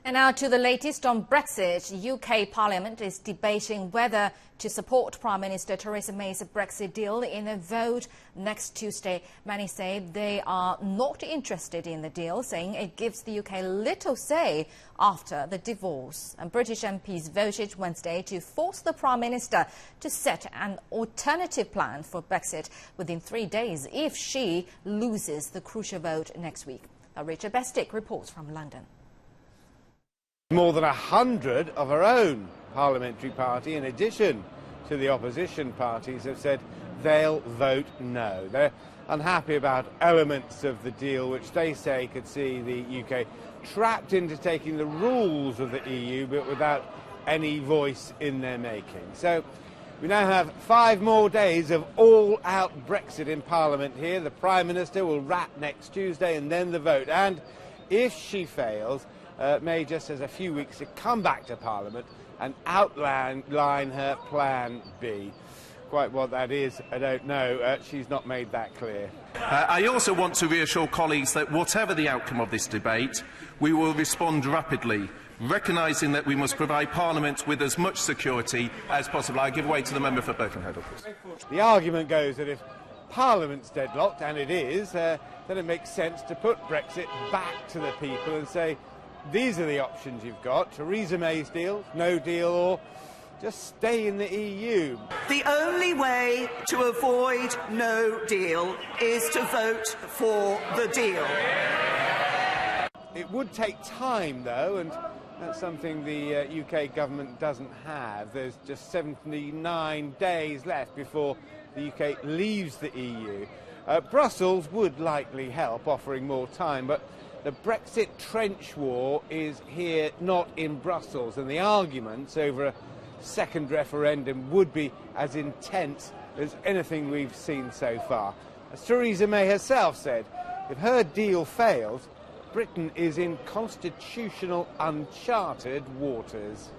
And now to the latest on Brexit. UK Parliament is debating whether to support Prime Minister Theresa May's Brexit deal in a vote next Tuesday. Many say they are not interested in the deal, saying it gives the UK little say after the divorce. And British MPs voted Wednesday to force the Prime Minister to set an alternative plan for Brexit within 3 days if she loses the crucial vote next week. Now, Richard Bestick reports from London. More than 100 of her own parliamentary party, in addition to the opposition parties, have said they'll vote no. They're unhappy about elements of the deal which they say could see the UK trapped into taking the rules of the EU but without any voice in their making. So we now have 5 more days of all-out Brexit in Parliament here. The Prime Minister will wrap next Tuesday and then the vote. And if she fails, May just has a few weeks to come back to Parliament and outline her plan B. Quite what that is, I don't know. She's not made that clear. I also want to reassure colleagues that whatever the outcome of this debate, we will respond rapidly, recognising that we must provide Parliament with as much security as possible. I give way to the member for Birkenhead. The argument goes that if Parliament's deadlocked, and it is, then it makes sense to put Brexit back to the people and say, these are the options you've got: Theresa May's deal, no deal, or just stay in the EU. The only way to avoid no deal is to vote for the deal. It would take time, though, and that's something the UK government doesn't have. There's just 79 days left before the UK leaves the EU. Brussels would likely help, offering more time, but the Brexit trench war is here, not in Brussels, and the arguments over a second referendum would be as intense as anything we've seen so far. As Theresa May herself said, if her deal fails, Britain is in constitutional uncharted waters.